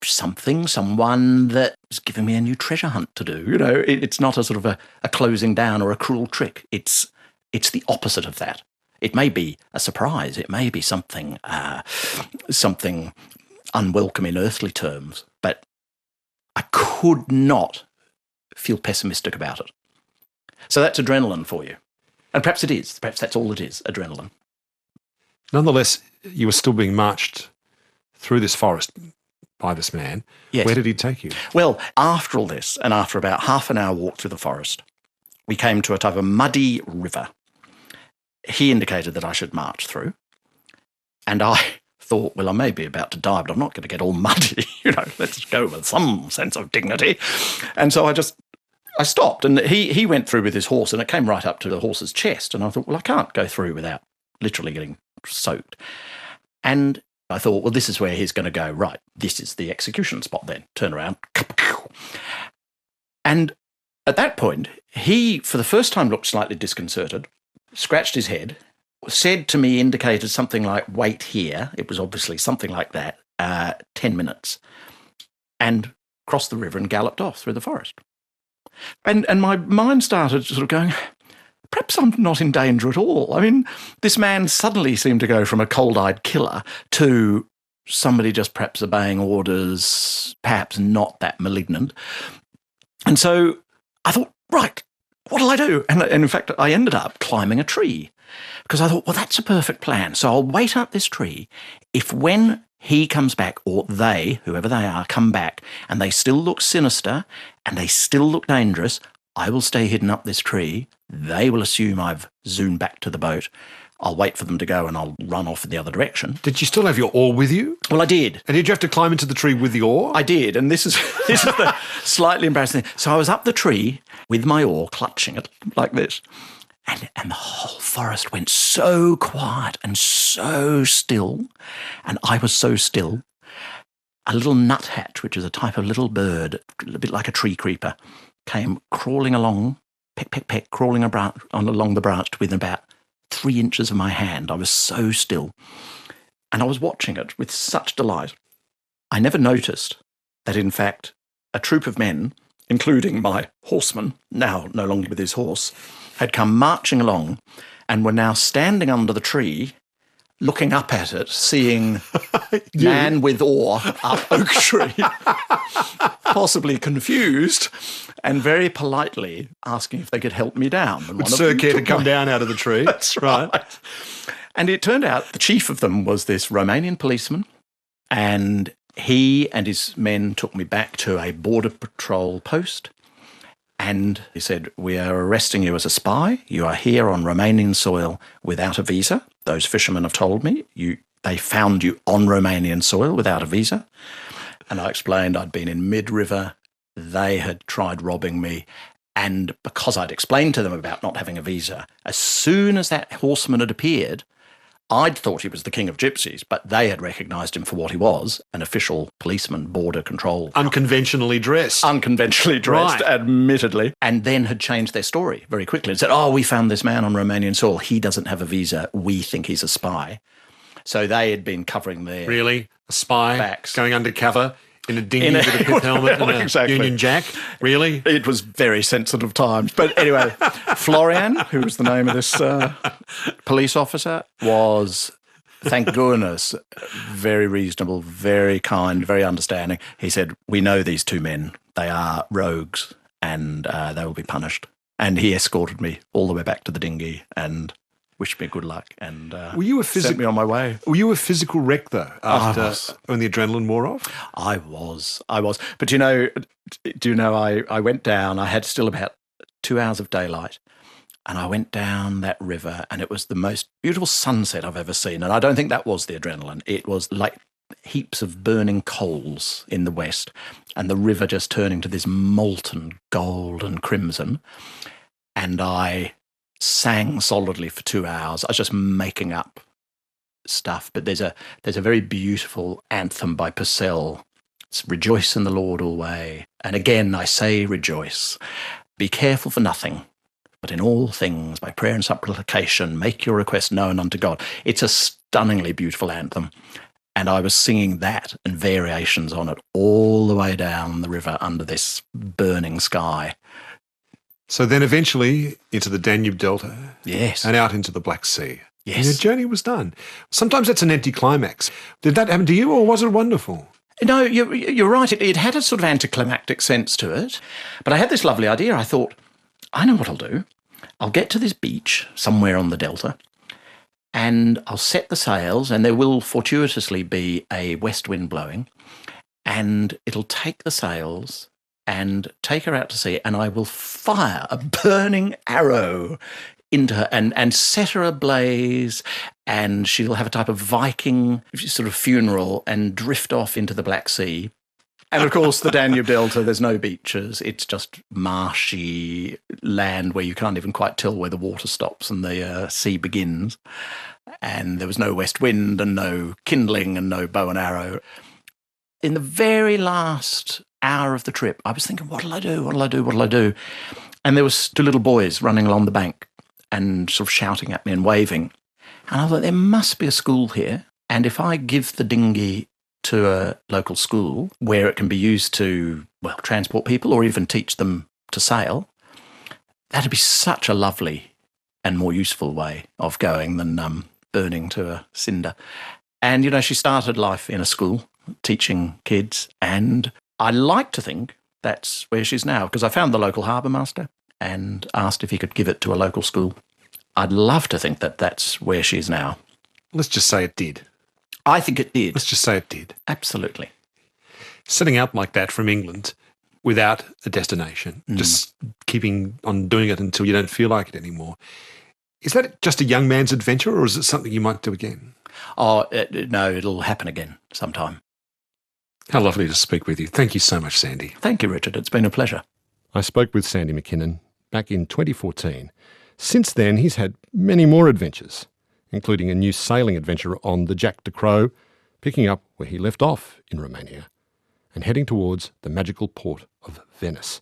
[SPEAKER 3] someone that is giving me a new treasure hunt to do. It's not a sort of a closing down or a cruel trick. It's the opposite of that. It may be a surprise. It may be something unwelcome in earthly terms, but I could not feel pessimistic about it. So that's adrenaline for you. And perhaps it is. Perhaps that's all it is, adrenaline.
[SPEAKER 2] Nonetheless, you were still being marched through this forest by this man.
[SPEAKER 3] Yes.
[SPEAKER 2] Where did he take you?
[SPEAKER 3] Well, after all this, and after about half an hour walk through the forest, we came to a type of muddy river. He indicated that I should march through. And I thought, well, I may be about to die, but I'm not going to get all muddy. Let's go with some sense of dignity. And so I stopped, and he went through with his horse, and it came right up to the horse's chest. And I thought, well, I can't go through without literally getting soaked. And I thought, well, this is where he's going to go. Right, this is the execution spot then. Turn around. And at that point, he, for the first time, looked slightly disconcerted, scratched his head, said to me, indicated something like, wait here. It was obviously something like that, 10 minutes, and crossed the river and galloped off through the forest. And my mind started sort of going, perhaps I'm not in danger at all. I mean, this man suddenly seemed to go from a cold-eyed killer to somebody just perhaps obeying orders, perhaps not that malignant. And so I thought, right, what'll I do? And in fact, I ended up climbing a tree because I thought, well, that's a perfect plan. So I'll wait up this tree. If when he comes back, or they, whoever they are, come back and they still look sinister and they still look dangerous, I will stay hidden up this tree. They will assume I've zoomed back to the boat. I'll wait for them to go and I'll run off in the other direction.
[SPEAKER 2] Did you still have your oar with you?
[SPEAKER 3] Well, I did.
[SPEAKER 2] And did you have to climb into the tree with the oar?
[SPEAKER 3] I did, and this is the slightly embarrassing thing. So I was up the tree with my oar, clutching it like this, and the whole forest went so quiet and so still, and I was so still. A little nuthatch, which is a type of little bird, a bit like a tree creeper, came crawling along, peck, peck, peck, crawling along the branch within about 3 inches of my hand. I was so still. And I was watching it with such delight. I never noticed that, in fact, a troop of men, including my horseman, now no longer with his horse, had come marching along and were now standing under the tree, looking up at it, seeing man with oar up oak tree, possibly confused, and very politely asking if they could help me down. And
[SPEAKER 2] Would Sir care to come down out of the tree?
[SPEAKER 3] That's right. And it turned out the chief of them was this Romanian policeman, and he and his men took me back to a border patrol post, and he said, "We are arresting you as a spy. You are here on Romanian soil without a visa. Those fishermen have told me they found you on Romanian soil without a visa." And I explained I'd been in mid-river. They had tried robbing me. And because I'd explained to them about not having a visa, as soon as that horseman had appeared, I'd thought he was the king of gypsies, but they had recognised him for what he was, an official policeman, border control.
[SPEAKER 2] Unconventionally dressed.
[SPEAKER 3] Right. Admittedly. And then had changed their story very quickly and said, "Oh, we found this man on Romanian soil. He doesn't have a visa. We think he's a spy." So they had been covering their
[SPEAKER 2] Really? A spy
[SPEAKER 3] backs.
[SPEAKER 2] Going undercover in a dinghy with a pith helmet and a Union Jack? Really?
[SPEAKER 3] It was very sensitive times. But anyway, Florian, who was the name of this police officer, was, thank goodness, very reasonable, very kind, very understanding. He said, "We know these two men. They are rogues and they will be punished." And he escorted me all the way back to the dinghy and wished me good luck and sent me on my way.
[SPEAKER 2] Were you a physical wreck, though, after when the adrenaline wore off?
[SPEAKER 3] I was. But I went down. I had still about 2 hours of daylight, and I went down that river, and it was the most beautiful sunset I've ever seen. And I don't think that was the adrenaline. It was like heaps of burning coals in the west, and the river just turning to this molten gold and crimson. And I sang solidly for 2 hours. I was just making up stuff. But there's a very beautiful anthem by Purcell. It's "Rejoice in the Lord alway. And again I say rejoice. Be careful for nothing, but in all things by prayer and supplication make your request known unto God." It's a stunningly beautiful anthem. And I was singing that and variations on it all the way down the river under this burning sky.
[SPEAKER 2] So then eventually into the Danube Delta.
[SPEAKER 3] Yes.
[SPEAKER 2] And out into the Black Sea.
[SPEAKER 3] Yes.
[SPEAKER 2] And your journey was done. Sometimes that's an anticlimax. Did that happen to you, or was it wonderful?
[SPEAKER 3] No, you're right. It had a sort of anticlimactic sense to it. But I had this lovely idea. I thought, I know what I'll do. I'll get to this beach somewhere on the delta, and I'll set the sails, and there will fortuitously be a west wind blowing, and it'll take the sails and take her out to sea, and I will fire a burning arrow into her and set her ablaze, and she'll have a type of Viking sort of funeral and drift off into the Black Sea. And of course, the Danube Delta, there's no beaches. It's just marshy land where you can't even quite tell where the water stops and the sea begins. And there was no west wind and no kindling and no bow and arrow. In the very last hour of the trip, I was thinking, what'll I do? And there was two little boys running along the bank and sort of shouting at me and waving. And I thought, there must be a school here. And if I give the dinghy to a local school where it can be used to, transport people or even teach them to sail, that'd be such a lovely and more useful way of going than burning to a cinder. And, you know, she started life in a school teaching kids, and I like to think that's where she's now, because I found the local harbour master and asked if he could give it to a local school. I'd love to think that that's where she is now.
[SPEAKER 4] Let's just say it did.
[SPEAKER 3] I think it did.
[SPEAKER 4] Let's just say it did.
[SPEAKER 3] Absolutely.
[SPEAKER 4] Setting out like that from England without a destination, just keeping on doing it until you don't feel like it anymore. Is that just a young man's adventure, or is it something you might do again?
[SPEAKER 3] Oh, no, it'll happen again sometime.
[SPEAKER 4] How lovely to speak with you. Thank you so much, Sandy.
[SPEAKER 3] Thank you, Richard. It's been a pleasure.
[SPEAKER 2] I spoke with Sandy Mackinnon back in 2014. Since then, he's had many more adventures, including a new sailing adventure on the Jack de Croix, picking up where he left off in Romania and heading towards the magical port of Venice.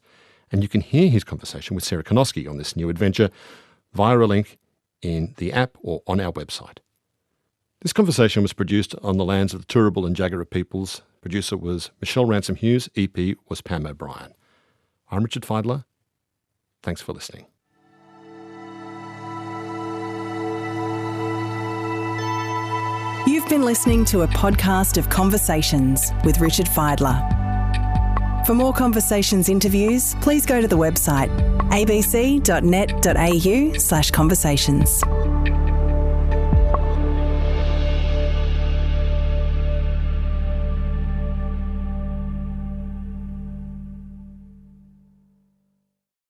[SPEAKER 2] And you can hear his conversation with Sarah Konoski on this new adventure via a link in the app or on our website. This conversation was produced on the lands of the Turrbal and Jagera peoples. Producer was Michelle Ransom-Hughes. EP was Pam O'Brien. I'm Richard Feidler. Thanks for listening.
[SPEAKER 1] You've been listening to a podcast of Conversations with Richard Feidler. For more Conversations interviews, please go to the website abc.net.au/conversations.